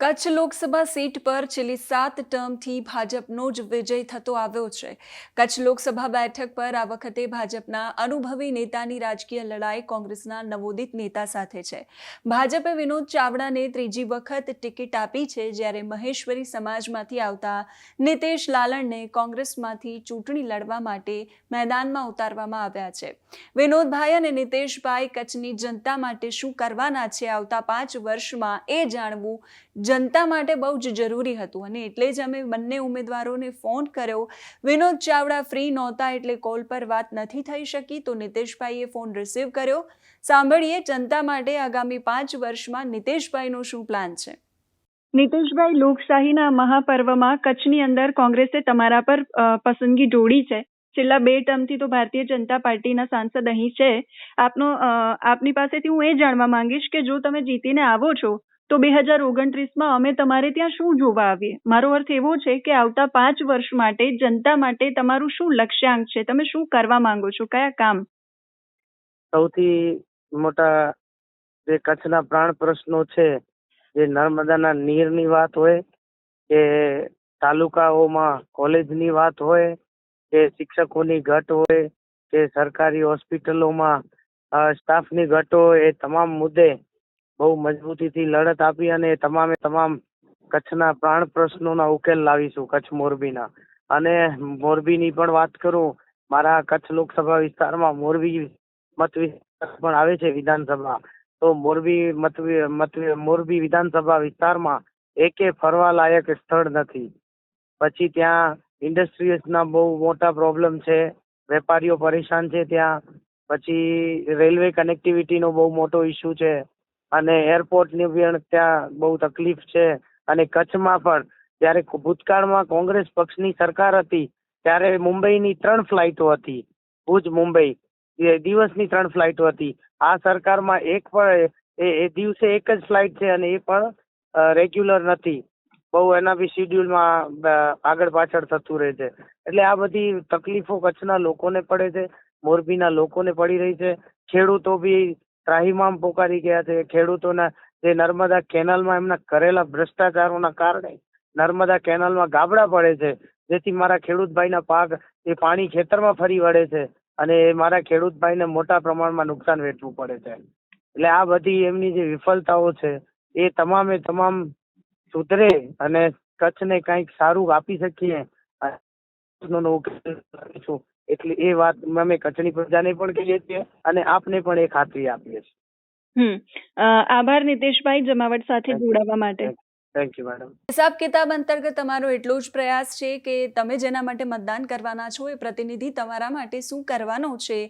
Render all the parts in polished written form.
Kutch Lok Sabha seat પર છેલ્લી 7 ટર્મથી ભાજપનો જ વિજય થતો આવ્યો છે. કચ્છ લોકસભા બેઠક પર આ વખતે ભાજપના અનુભવી નેતાની રાજકીય લડાઈ કોંગ્રેસના નવોદિત નેતા સાથે છે. ભાજપે વિનોદ ચાવડાને ત્રીજી વખત ટિકિટ આપી છે, જ્યારે મહેશ્વરી સમાજમાંથી આવતા નિતેશ લાલણને કોંગ્રેસમાંથી ચૂંટણી લડવા માટે મેદાનમાં ઉતારવામાં આવ્યા છે. વિનોદભાઈ અને નિતેશભાઈ કચ્છની જનતા માટે શું કરવાના છે આવતા 5 વર્ષમાં એ જાણવું જનતા માટે બહુ જ જરૂરી હતું, અને એટલે જ અમે બંને ઉમેદવારોને ફોન કર્યો. વિનોદ ચાવડા ફ્રી નહોતા એટલે કોલ પર વાત નથી થઈ શકી, તો નિતેશભાઈએ ફોન રિસીવ કર્યો. સાંભળીએ જનતા માટે આગામી 5 વર્ષમાં નિતેશભાઈનો શું પ્લાન છે. નિતેશભાઈ, લોકશાહીના મહાપર્વમાં કચ્છની અંદર કોંગ્રેસે તમારા પર પસંદગી ઢોળી છે. છેલ્લા 2 ટર્મથી તો ભારતીય જનતા પાર્ટીના સાંસદ અહીં છે. આપની પાસેથી હું એ જાણવા માંગીશ કે જો તમે જીતીને આવો છો તો 2029માં અમે તમારે ત્યાં શું જોવા આવીએ. મારો અર્થ એવો છે કે આવતા 5 વર્ષ માટે જનતા માટે તમારું શું લક્ષ્યાંક છે, તમે શું કરવા માંગો છો, કયા કામ? સૌથી મોટા જે કચ્છના પ્રાણ પ્રશ્નો છે, જે નર્મદાના નીરની વાત હોય કે તાલુકાઓમાં કોલેજની વાત હોય કે શિક્ષકોની ઘટ હોય કે સરકારી હોસ્પિટલોમાં સ્ટાફની ઘટ હોય, એ તમામ મુદ્દે બહુ મજબૂતીથી લડત આપી અને તમામ કચ્છના પ્રાણ પ્રશ્નોના ઉકેલ લાવીશું. કચ્છ મોરબીના અને મોરબીની પણ વાત કરું, મારા કચ્છ લોકસભા વિસ્તારમાં મોરબી મત વિસ્તાર પણ આવે છે વિધાનસભા. તો મોરબી વિધાનસભા વિસ્તારમાં એકે ફરવા લાયક સ્થળ નથી. પછી ત્યાં ઇન્ડસ્ટ્રીઝના બહુ મોટા પ્રોબ્લેમ છે, વેપારીઓ પરેશાન છે ત્યાં. પછી રેલવે કનેક્ટિવિટીનો બહુ મોટો ઇસ્યુ છે અને એરપોર્ટની પણ ત્યાં બહુ તકલીફ છે. અને કચ્છમાં પણ જ્યારે ભૂતકાળમાં કોંગ્રેસ પક્ષની સરકાર હતી ત્યારે મુંબઈની 3 ફ્લાઇટો હતી, ભુજ મુંબઈ દિવસની 3 ફ્લાઇટો હતી. આ સરકારમાં એક પણ એ દિવસે એક જ ફ્લાઇટ છે અને એ પણ રેગ્યુલર નથી. બહુ એના બી શિડ્યુલમાં આગળ પાછળ થતું રહે છે. એટલે આ બધી તકલીફો કચ્છના લોકોને પડે છે, મોરબીના લોકોને પડી રહી છે. ખેડૂતો બી ત્રાહિમામ પોકારી ગયા છે. ખેડૂતોના જે નર્મદા કેનાલમાં એમના કરેલા ભ્રષ્ટાચારોના કારણે નર્મદા કેનાલમાં ગાબડા પડે છે, જેથી મારા ખેડૂતભાઈના પાક એ પાણી ખેતરમાં ફરી વળે છે અને મારા ખેડૂતભાઈને મોટા પ્રમાણમાં નુકસાન વેઠવું પડે છે. એટલે આ બધી એમની જે વિફળતાઓ છે એ તમામે તમામ સુધરે અને કચ્છને કંઈક સારું આપી શકીએ એટલે એ વાત અમે કચ્છની પ્રજાને પણ કહીએ છીએ અને આપને પણ એ ખાતરી આપીએ છીએ. આભાર નિતેશભાઈ, જમાવટ સાથે જોડાવા માટે. Thank you madam. હિસાબ કિતાબ અંતર્ગત તમારો એટલો જ પ્રયાસ છે કે તમે જેના માટે મતદાન કરવાના છો એ પ્રતિનિધિ તમારા માટે શું કરવાનો છે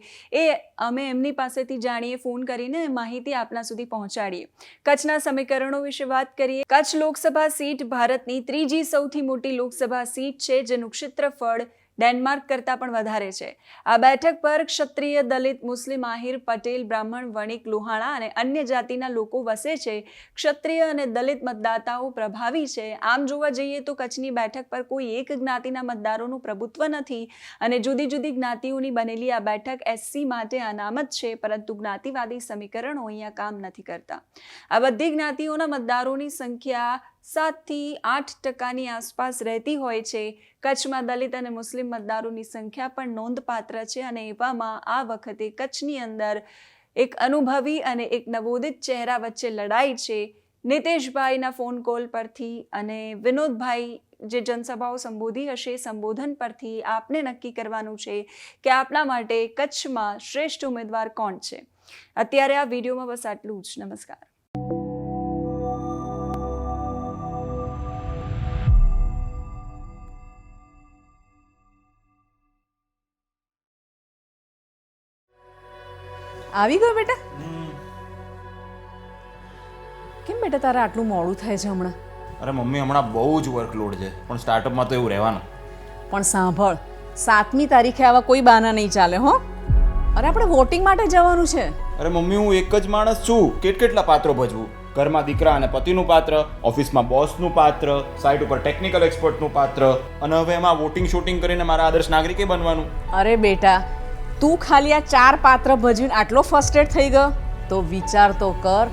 એ અમે એમની પાસેથી જાણીએ, ફોન કરીને માહિતી આપના સુધી પહોંચાડીએ. કચ્છના સમીકરણો વિશે વાત કરીએ. કચ્છ લોકસભા સીટ ભારતની 3જી સૌથી મોટી લોકસભા સીટ છે, જેનું ક્ષેત્રફળ ડેનમાર્ક કરતાં પણ વધારે છે. આ બેઠક પર ક્ષત્રિય, દલિત, મુસ્લિમ, આહિર, પટેલ, બ્રાહ્મણ, વણિક, લોહાણા અને અન્ય જાતિના લોકો વસે છે. ક્ષત્રિય અને દલિત મતદાતાઓ પ્રભાવી છે. આમ જોવા જઈએ તો કચ્છની બેઠક પર કોઈ એક જ્ઞાતિના મતદારોનું પ્રભુત્વ નથી અને જુદી જુદી જ્ઞાતિઓની બનેલી આ બેઠક SC માટે અનામત છે, પરંતુ જ્ઞાતિવાદી સમીકરણો અહીંયા કામ નથી કરતા. આ બધી જ્ઞાતિઓના મતદારોની સંખ્યા 7 થી 8% આસપાસ રહેતી હોય છે. કચ્છમાં દલિત અને મુસ્લિમ મતદારોની સંખ્યા પણ નોંધપાત્ર છે અને એવામાં આ વખતે કચ્છની અંદર એક અનુભવી અને એક નવોદિત ચહેરા વચ્ચે લડાઈ છે. નિતેશભાઈના ફોન કોલ પરથી અને વિનોદભાઈ જે જનસભાઓ સંબોધી હશે સંબોધન પરથી આપને નક્કી કરવાનું છે કે આપના માટે કચ્છમાં શ્રેષ્ઠ ઉમેદવાર કોણ છે. અત્યારે આ વિડીયોમાં બસ આટલું જ. નમસ્કાર. આવી ગયો બેટા? કેમ બેટા તારે આટલું મોડું થાય છે હમણાં? અરે મમ્મી, હમણાં બહુ જ વર્કલોડ છે, પણ સ્ટાર્ટઅપમાં તો એવું રહેવાનું. પણ સાંભળ, 7મી તારીખે આવા કોઈ બહાના નહીં ચાલે હો. અરે આપણે વોટિંગ માટે જવાનું છે. અરે મમ્મી, હું એક જ માણસ છું, કેટલા પાત્રો ભજવું? ઘરમાં દીકરા અને પતિનું પાત્ર, ઓફિસમાં બોસનું પાત્ર, સાઇટ ઉપર ટેકનિકલ એક્સપર્ટનું પાત્ર, અને હવે એમાં વોટિંગ શૂટિંગ કરીને મારા આદર્શ નાગરિકે બનવાનું. અરે બેટા, તું ખાલી આ 4 પાત્ર ભજવીને આટલો ફ્રસ્ટ્રેટ થઈ ગયો તો વિચાર તો કર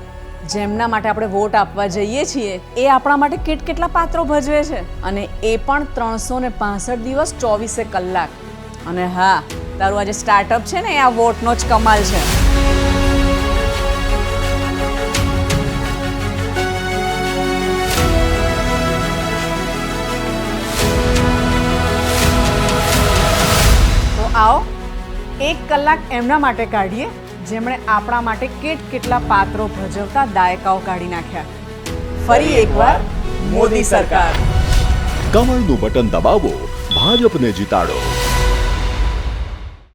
જેમના માટે આપણે વોટ આપવા જઈએ છીએ એ આપણા માટે કેટલા પાત્રો ભજવે છે, અને એ પણ 365 દિવસ 24 કલાક. અને હા, તારું આજે સ્ટાર્ટઅપ છે ને એ આ વોટનો જ કમાલ છે. તો આવો 1 કલાક એમના માટે કાઢીએ જેમણે આપણા માટે કેટલા પાત્રો ભજવતા દાયકાઓ કાઢી નાખ્યા. ફરી એકવાર મોદી સરકાર. કમળનું બટન દબાવો, ભાજપને જીતાડો.